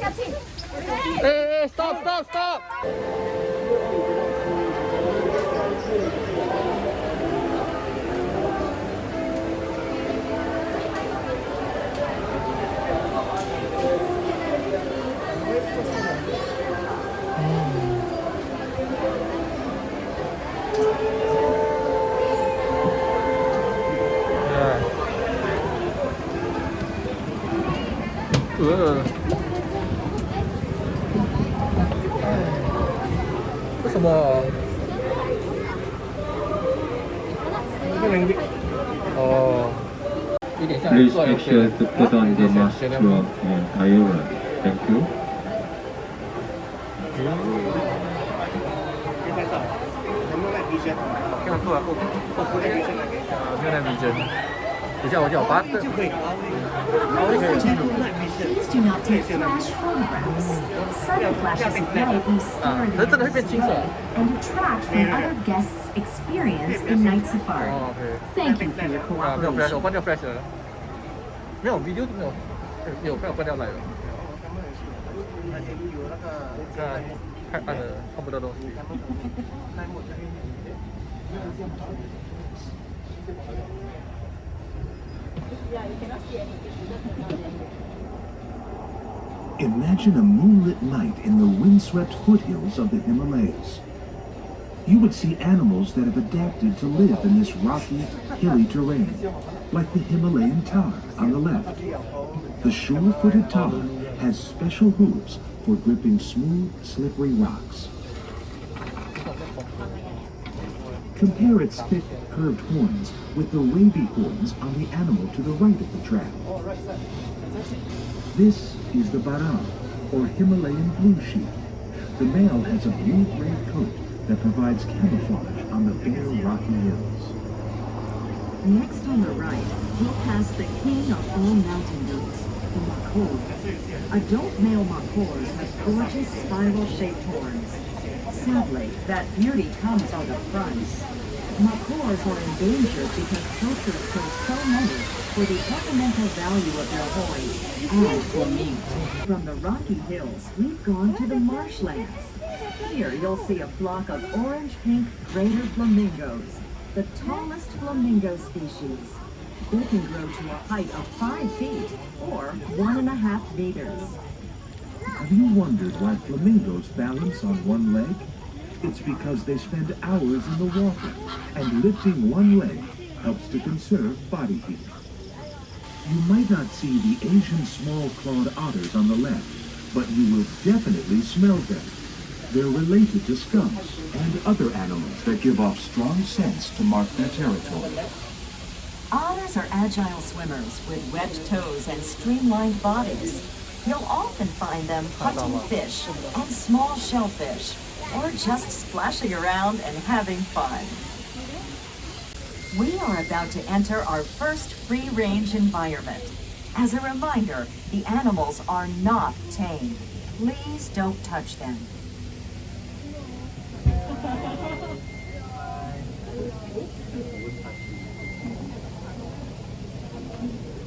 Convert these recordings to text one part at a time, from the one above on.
Hey, stop, stop, stop! Yeah. 为什么？哦，有点像 Please make sure to put on the mask throughout the entire run. Thank you. 没有那鼻针。等一下，我把它。Please do not take flash photographs. Sudden flashes of light may scare the guests and detract from other guests' experience in night safari. Thank you for your 没有 flash， 我 cooperation. 关掉 flash 了。没有 video 没有，有没有关掉来了？太暗了，看不到东西。Imagine a moonlit night in the windswept foothills of the Himalayas. You would see animals that have adapted to live in this rocky, hilly terrain, like the Himalayan tar on the left. The sure-footed tar has special hooves for gripping smooth, slippery rocks. Compare its thick, curved horns with the wavy horns on the animal to the right of the track. This is the Baram, or Himalayan blue sheep. The male has a blue-gray coat that provides camouflage on the bare, rocky hills. Next on the right, we'll pass the king of all mountain goats, the makor. Adult male makors have gorgeous spiral-shaped horns. Sadly, that beauty comes at a price. Makors are endangered because poachers kill so many for the ornamental value of their horns and for meat. From the rocky hills, we've gone to the marshlands. Here you'll see a flock of orange-pink greater flamingos, the tallest flamingo species. They can grow to a height of 5 feet or 1.5 meters. Have you wondered why flamingos balance on one leg? It's because they spend hours in the water, and lifting one leg helps to conserve body heat. You might not see the Asian small-clawed otters on the left, but you will definitely smell them. They're related to skunks and other animals that give off strong scents to mark their territory. Otters are agile swimmers with webbed toes and streamlined bodies. You'll often find them hunting fish and small shellfish, or just splashing around and having fun. We are about to enter our first free-range environment. As a reminder, the animals are not tame. Please don't touch them.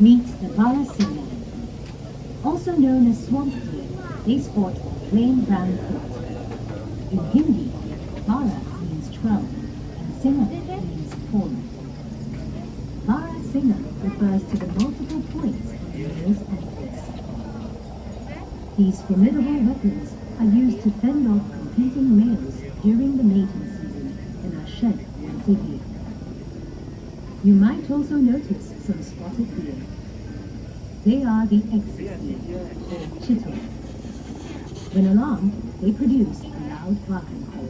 Meet the Bala singer. Also known as swamp deer, they sport a plain brown coat. In Hindi, Bala means 12 and Singa means fallen. Bara Singa refers to the multiple points on the nose and face. These formidable weapons are used to fend off competing males during the mating season and are shed once a year. You might also notice some spotted deer. They are the exit deer, or chittle. When alarmed, they produce a loud barking call.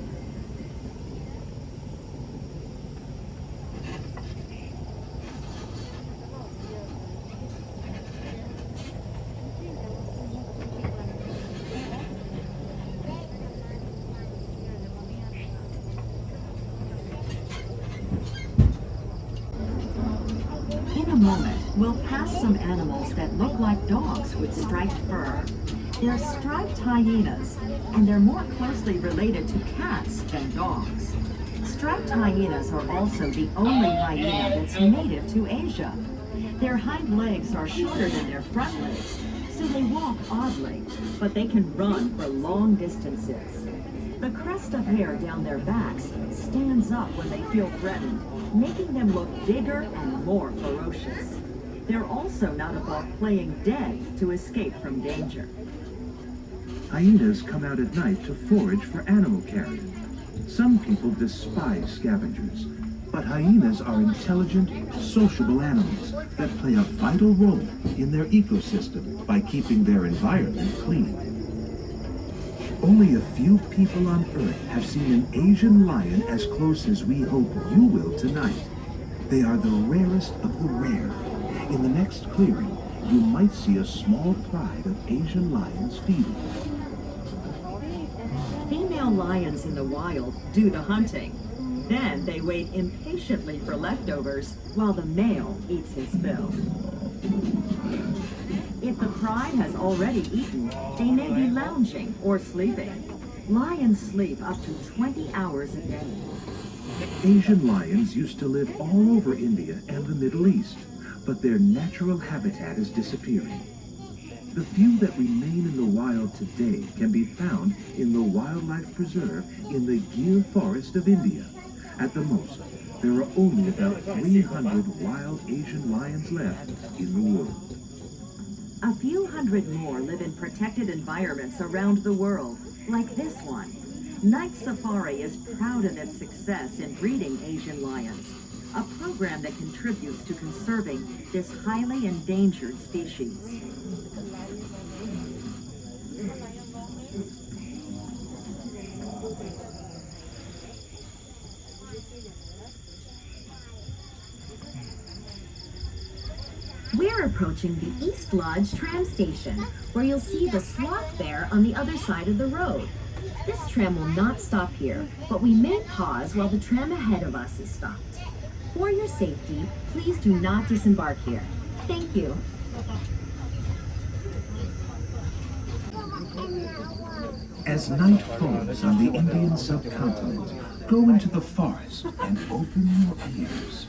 In a moment, we'll pass some animals that look like dogs with striped fur. They're striped hyenas, and they're more closely related to cats than dogs. Striped hyenas are also the only hyena that's native to Asia. Their hind legs are shorter than their front legs, so they walk oddly, but they can run for long distances. The crest of hair down their backs stands up when they feel threatened, making them look bigger and more ferocious. They're also not above playing dead to escape from danger. Hyenas come out at night to forage for animal carrion. Some people despise scavengers, but hyenas are intelligent, sociable animals that play a vital role in their ecosystem by keeping their environment clean. Only a few people on Earth have seen an Asian lion as close as we hope you will tonight. They are the rarest of the rare. In the next clearing, you might see a small pride of Asian lions feeding. Female lions in the wild do the hunting. Then they wait impatiently for leftovers while the male eats his fill. If the pride has already eaten, they may be lounging or sleeping. Lions sleep up to 20 hours a day. Asian lions used to live all over India and the Middle East, but their natural habitat is disappearing. The few that remain in the wild today can be found in the wildlife preserve in the Gir forest of India. At the most, there are only about 300 wild Asian lions left in the world. A few hundred more live in protected environments around the world, like this one. Night Safari is proud of its success in breeding Asian lions, a program that contributes to conserving this highly endangered species. We're approaching the East Lodge tram station, where you'll see the sloth bear on the other side of the road. This tram will not stop here, but we may pause while the tram ahead of us is stopped. For your safety, please do not disembark here. Thank you. As night falls on the Indian subcontinent, go into the forest and open your ears.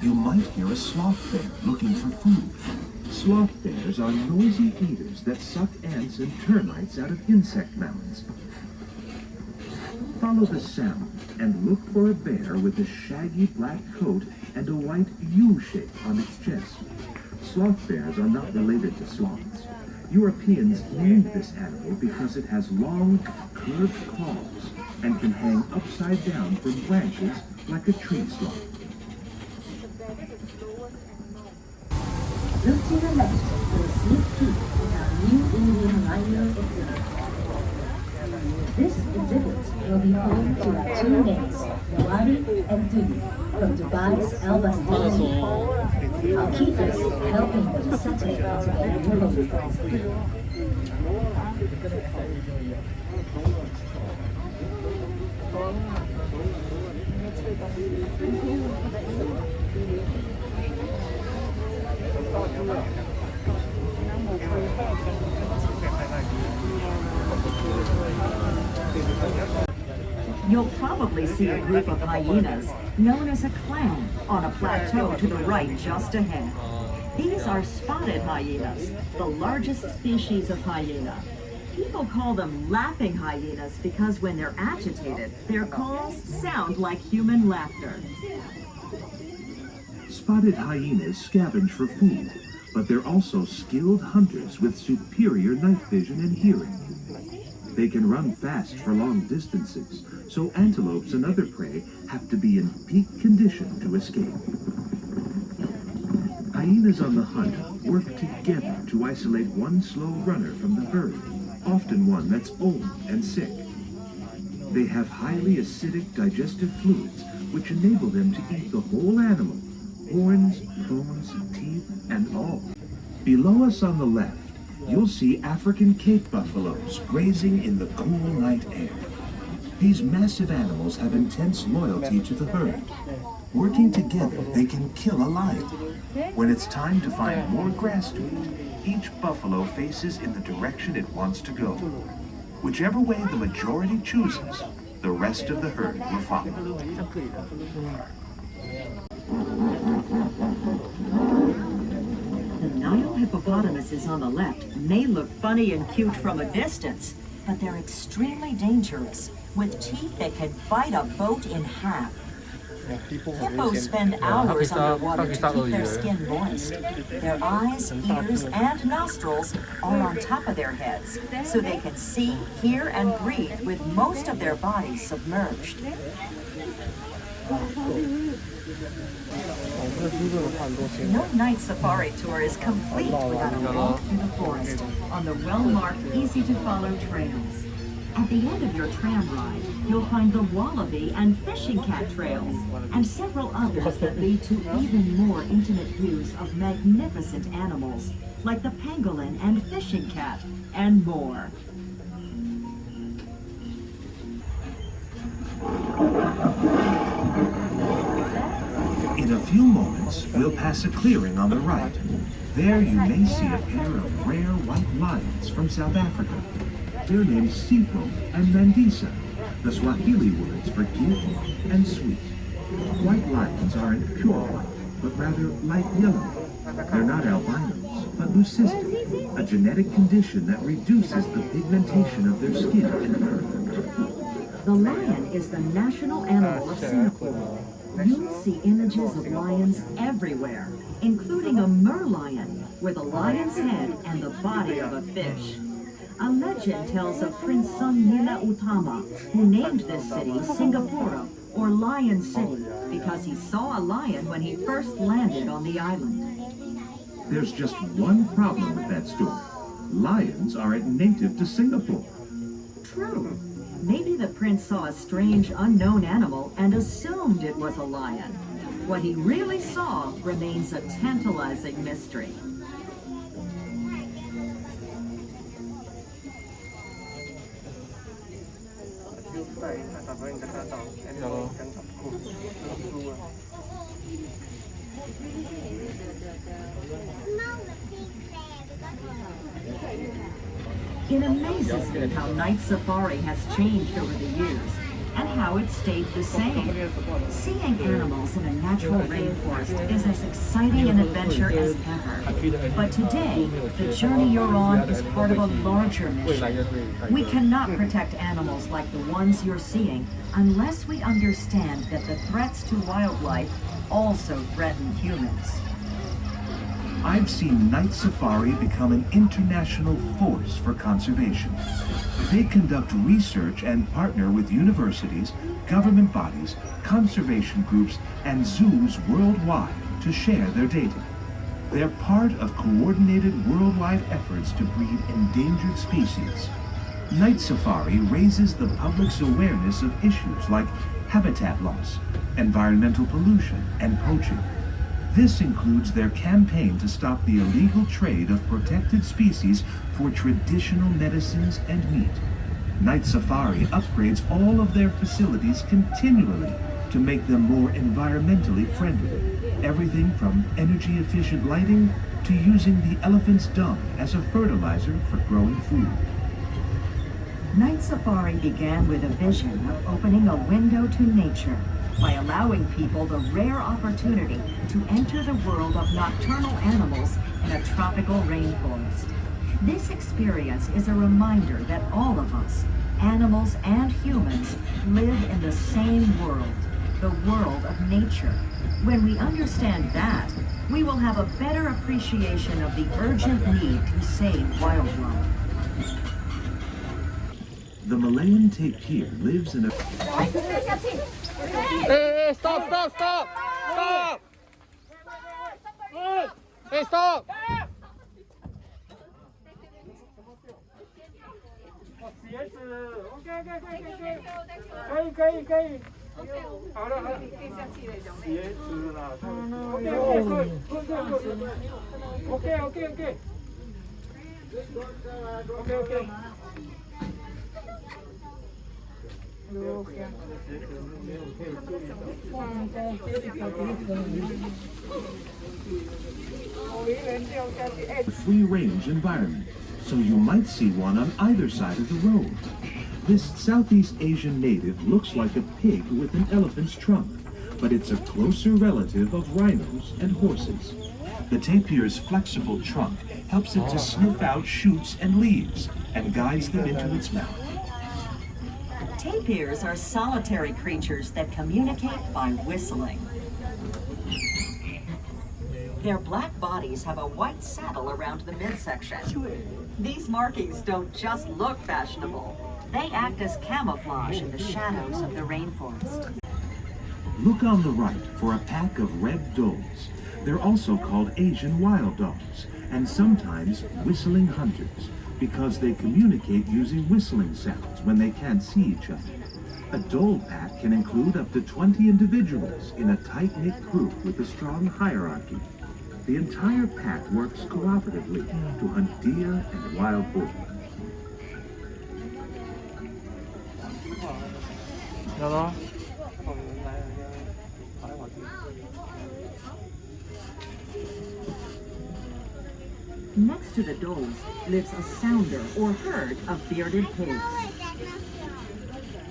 You might hear a sloth bear looking for food. Sloth bears are noisy eaters that suck ants and termites out of insect mounds. Follow the sound and look for a bear with a shaggy black coat and a white U shape on its chest. Sloth bears are not related to sloths. Europeans named this animal because it has long, curved claws and can hang upside down from branches like a tree sloth. Look to the left for a sneak peek at our new Indian rhino exhibit. This exhibit will be home to our two mates, Nawari and Dudi, from Dubai's Al Bastani. Our keepers helping them settle into their new home. You'll probably see a group of hyenas known as a clan on a plateau to the right just ahead. These are spotted hyenas, the largest species of hyena. People call them laughing hyenas because when they're agitated, their calls sound like human laughter. Spotted hyenas scavenge for food, but they're also skilled hunters with superior night vision and hearing. They can run fast for long distances, so antelopes and other prey have to be in peak condition to escape. Hyenas on the hunt work together to isolate one slow runner from the herd, often one that's old and sick. They have highly acidic digestive fluids, which enable them to eat the whole animal, horns, bones, teeth, and all. Below us on the left, you'll see African Cape buffaloes grazing in the cool night air. These massive animals have intense loyalty to the herd. Working together, they can kill a lion. When it's time to find more grass to eat, each buffalo faces in the direction it wants to go. Whichever way the majority chooses, the rest of the herd will follow. The Nile hippopotamuses on the left may look funny and cute from a distance, but they're extremely dangerous, with teeth that can bite a boat in half. Hippos spend hours underwater to keep their skin moist. Their eyes, ears, and nostrils are on top of their heads, so they can see, hear, and breathe with most of their bodies submerged. No night safari tour is complete without a walk through the forest on the well-marked, easy-to-follow trails. At the end of your tram ride, you'll find the wallaby and fishing cat trails, and several others that lead to even more intimate views of magnificent animals, like the pangolin and fishing cat, and more. In a few moments, we'll pass a clearing on the right. There you may see a pair of rare white lions from South Africa. They're named Sifo and Mandisa, the Swahili words for gift and sweet. White lions aren't pure white, but rather light yellow. They're not albinos, but leucistic, a genetic condition that reduces the pigmentation of their skin and fur. The lion is the national animal of Singapore. You'll see images of lions everywhere, including a merlion with a lion's head and the body of a fish. A legend tells of Prince Sunila Utama, who named this city Singapore, or Lion City, because he saw a lion when he first landed on the island. There's just one problem with that story. Lions aren't native to Singapore. True. Maybe the prince saw a strange, unknown animal and assumed it was a lion. What he really saw remains a tantalizing mystery. It amazes me how night safari has changed over the years, and how it stayed the same. Seeing animals in a natural rainforest is as exciting an adventure as ever. But today, the journey you're on is part of a larger mission. We cannot protect animals like the ones you're seeing unless we understand that the threats to wildlife also threaten humans. I've seen Night Safari become an international force for conservation. They conduct research and partner with universities, government bodies, conservation groups, and zoos worldwide to share their data. They're part of coordinated worldwide efforts to breed endangered species. Night Safari raises the public's awareness of issues like habitat loss, environmental pollution, and poaching. This includes their campaign to stop the illegal trade of protected species for traditional medicines and meat. Night Safari upgrades all of their facilities continually to make them more environmentally friendly. Everything from energy-efficient lighting to using the elephant's dung as a fertilizer for growing food. Night Safari began with a vision of opening a window to nature by allowing people the rare opportunity to enter the world of nocturnal animals in a tropical rainforest. This experience is a reminder that all of us, animals and humans, live in the same world, the world of nature. When we understand that, we will have a better appreciation of the urgent need to save wildlife. The Malayan tapir lives in a... Hey, stop! Stop! Hey, stop! 鞋子 ，OK， 可以，好了，鞋子啦 ，OK。A free-range environment, so you might see one on either side of the road. This Southeast Asian native looks like a pig with an elephant's trunk, but it's a closer relative of rhinos and horses. The tapir's flexible trunk helps it to sniff out shoots and leaves and guides them into its mouth. Tapirs are solitary creatures that communicate by whistling. Their black bodies have a white saddle around the midsection. These markings don't just look fashionable. They act as camouflage in the shadows of the rainforest. Look on the right for a pack of red does. They're also called Asian wild dogs, and sometimes whistling hunters, because they communicate using whistling sounds when they can't see each other. A dole pack can include up to 20 individuals in a tight-knit group with a strong hierarchy. The entire pack works cooperatively to hunt deer and wild boar. Next to the does lives a sounder or herd of bearded pigs.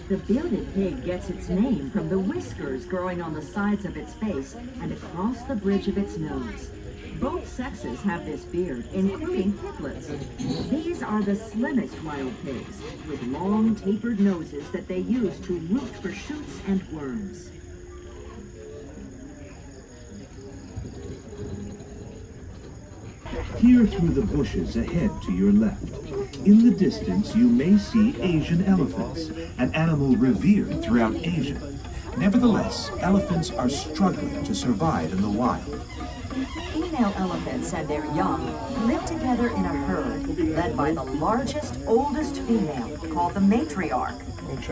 The bearded pig gets its name from the whiskers growing on the sides of its face and across the bridge of its nose. Both sexes have this beard, including piglets. These are the slimmest wild pigs, with long tapered noses that they use to root for shoots and worms. Peer through the bushes ahead to your left. In the distance, you may see Asian elephants, an animal revered throughout Asia. Nevertheless, elephants are struggling to survive in the wild. Female elephants and their young live together in a herd led by the largest, oldest female, called the matriarch.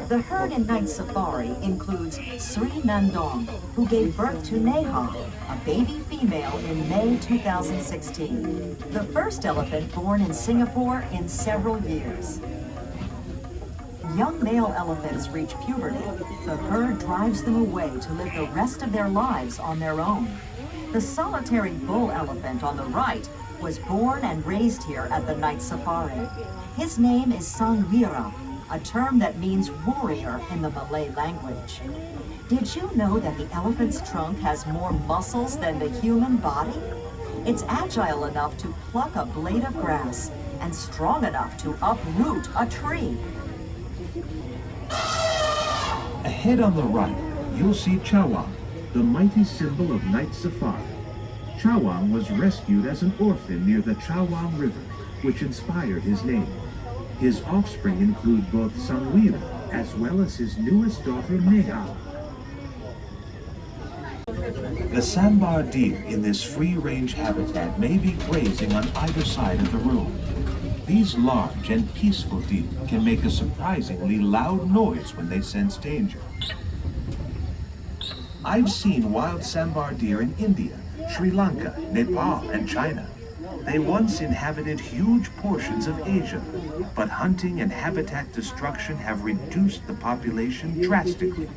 The herd in night safari includes Sri Nandong, who gave birth to Neha, a baby female in May 2016, the first elephant born in Singapore in several years. Young male elephants reach puberty. The herd drives them away to live the rest of their lives on their own. The solitary bull elephant on the right was born and raised here at the night safari. His name is Sangwira, a term that means warrior in the Malay language. Did you know that the elephant's trunk has more muscles than the human body? It's agile enough to pluck a blade of grass and strong enough to uproot a tree. Ahead on the right, you'll see Chawang, the mighty symbol of night safari. Chawang was rescued as an orphan near the Chawang River, which inspired his name. His offspring include both Sangwira as well as his newest daughter Neha. The sambar deer in this free-range habitat may be grazing on either side of the road. These large and peaceful deer can make a surprisingly loud noise when they sense danger. I've seen wild sambar deer in India, Sri Lanka, Nepal, and China. They once inhabited huge portions of Asia, but hunting and habitat destruction have reduced the population drastically.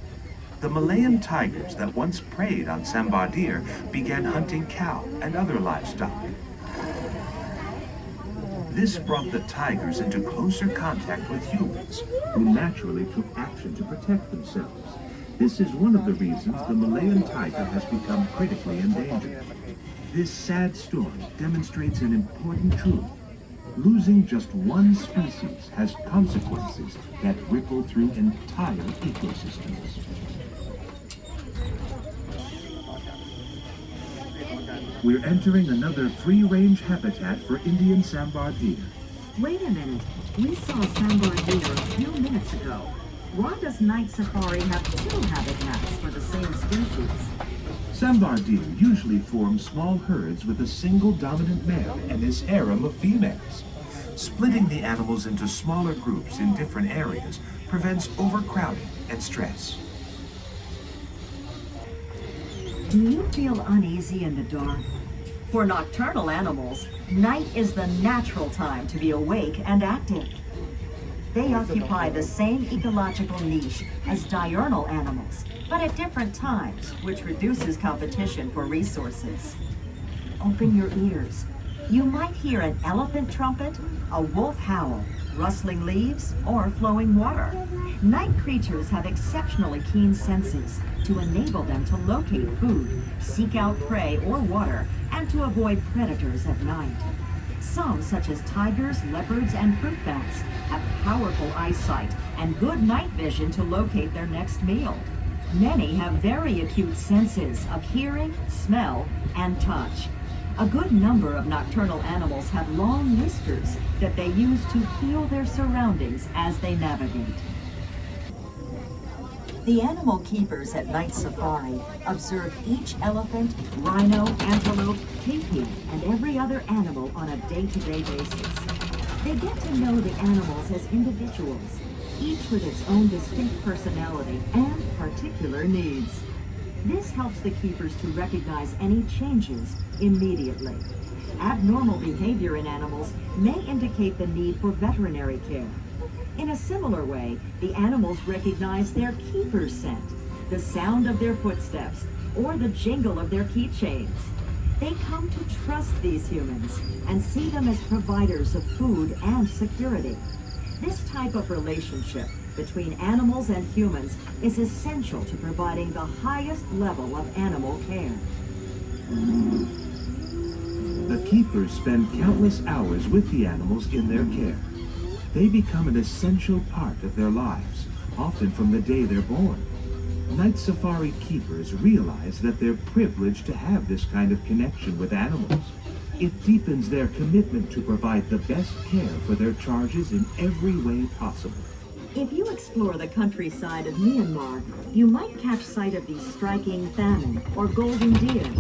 The Malayan tigers that once preyed on sambar deer began hunting cow and other livestock. This brought the tigers into closer contact with humans, who naturally took action to protect themselves. This is one of the reasons the Malayan tiger has become critically endangered. This sad story demonstrates an important truth. Losing just one species has consequences that ripple through entire ecosystems. We're entering another free-range habitat for Indian sambar deer. Wait a minute. We saw sambar deer a few minutes ago. Why does night safari have two habitats for the same species? Sambar deer usually form small herds with a single dominant male and his harem of females. Splitting the animals into smaller groups in different areas prevents overcrowding and stress. Do you feel uneasy in the dark? For nocturnal animals, night is the natural time to be awake and active. They occupy the same ecological niche as diurnal animals, but at different times, which reduces competition for resources. Open your ears. You might hear an elephant trumpet, a wolf howl, rustling leaves, or flowing water. Night creatures have exceptionally keen senses to enable them to locate food, seek out prey or water, and to avoid predators at night. Some, such as tigers, leopards, and fruit bats, have powerful eyesight and good night vision to locate their next meal. Many have very acute senses of hearing, smell, and touch. A good number of nocturnal animals have long whiskers that they use to feel their surroundings as they navigate. The animal keepers at Night Safari observe each elephant, rhino, antelope, teepee, and every other animal on a day-to-day basis. They get to know the animals as individuals, each with its own distinct personality and particular needs. This helps the keepers to recognize any changes immediately. Abnormal behavior in animals may indicate the need for veterinary care. In a similar way, the animals recognize their keeper's scent, the sound of their footsteps, or the jingle of their keychains. They come to trust these humans and see them as providers of food and security. This type of relationship between animals and humans is essential to providing the highest level of animal care. The keepers spend countless hours with the animals in their care. They become an essential part of their lives, often from the day they're born. Night Safari keepers realize that they're privileged to have this kind of connection with animals. It deepens their commitment to provide the best care for their charges in every way possible. If you explore the countryside of Myanmar, you might catch sight of these striking salmon or golden deer.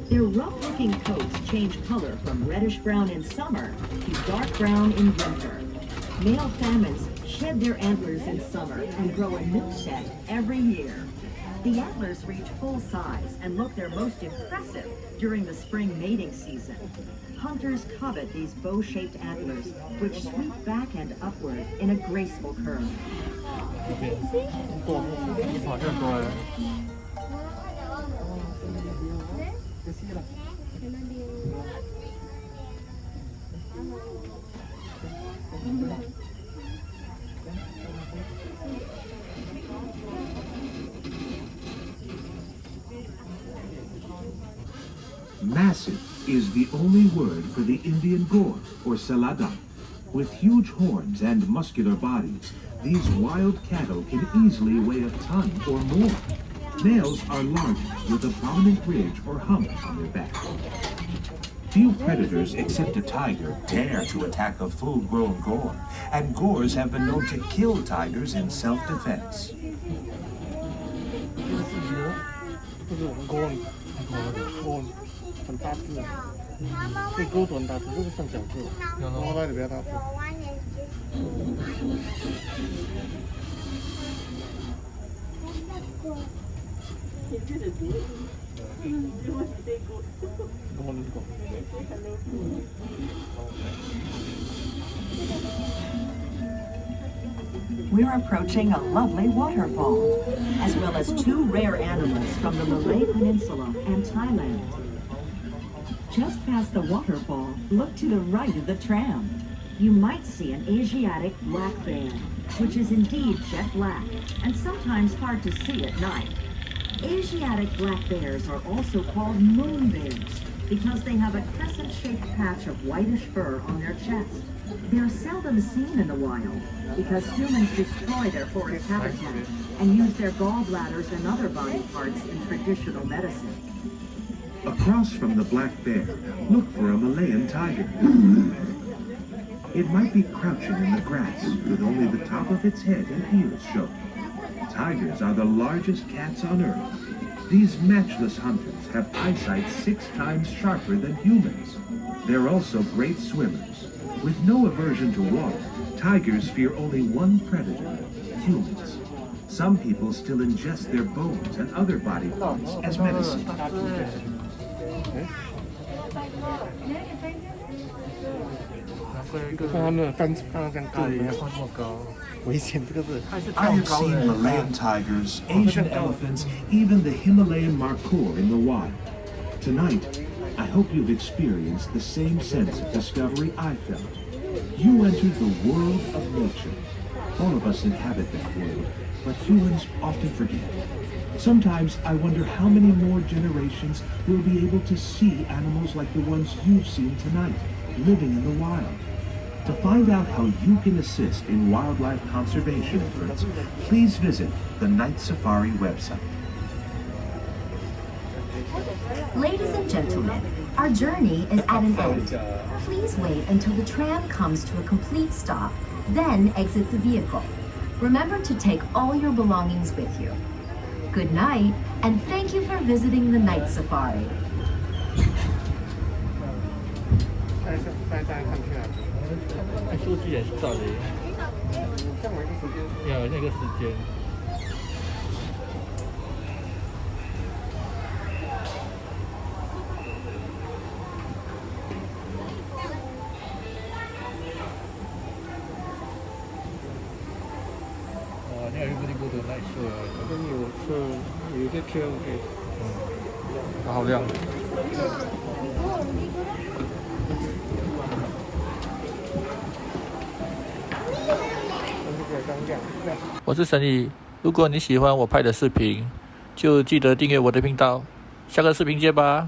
Their rough-looking coats change color from reddish-brown in summer to dark brown in winter. Male salmons shed their antlers in summer and grow a new set every year. The antlers reach full size and look their most impressive during the spring mating season. Hunters covet these bow-shaped antlers, which sweep back and upward in a graceful curve. Massive is the only word for the Indian boar, or saladam. With huge horns and muscular bodies, these wild cattle can easily weigh a ton or more. Males are larger, with a prominent ridge or hump on their back. Few predators except a tiger dare to attack a full-grown boar, and boars have been known to kill tigers in self-defense. 很大只，这钩子很大只，这个算小只。猫来的比较大只。We're approaching a lovely waterfall, as well as two rare animals from the Malay Peninsula and Thailand. Just past the waterfall, look to the right of the tram. You might see an Asiatic black bear, which is indeed jet black, and sometimes hard to see at night. Asiatic black bears are also called moon bears because they have a crescent-shaped patch of whitish fur on their chest. They're seldom seen in the wild because humans destroy their forest habitat and use their gallbladders and other body parts in traditional medicine. Across from the black bear, look for a Malayan tiger. It might be crouching in the grass with only the top of its head and ears showing. Tigers are the largest cats on earth. These matchless hunters have eyesight 6 times sharper than humans. They're also great swimmers. With no aversion to water, tigers fear only one predator, humans. Some people still ingest their bones and other body parts as medicine. 看他们放这样高，没有放这么高，危险这个是。I have seen Malayan tigers, Asian elephants, even the Himalayan markhor in the wild. Tonight, I hope you've experienced the same sense of discovery I felt. You entered the world of nature. All of us inhabit that world, but humans often forget. Sometimes I wonder how many more generations will be able to see animals like the ones you've seen tonight. living in the wild. To find out how you can assist in wildlife conservation efforts, please visit the Night Safari website. Ladies and gentlemen, our journey is at an end. Please wait until the tram comes to a complete stop, then exit the vehicle. Remember to take all your belongings with you. Good night, and thank you for visiting the Night Safari. 再看去哪里？按数据也是照的，这样一个时间。要有那个时间。哦，你还是不能过的那车啊？这边有车，有一个车可以。好亮。我是沈宇，如果你喜欢我拍的视频，就记得订阅我的频道。下个视频见吧。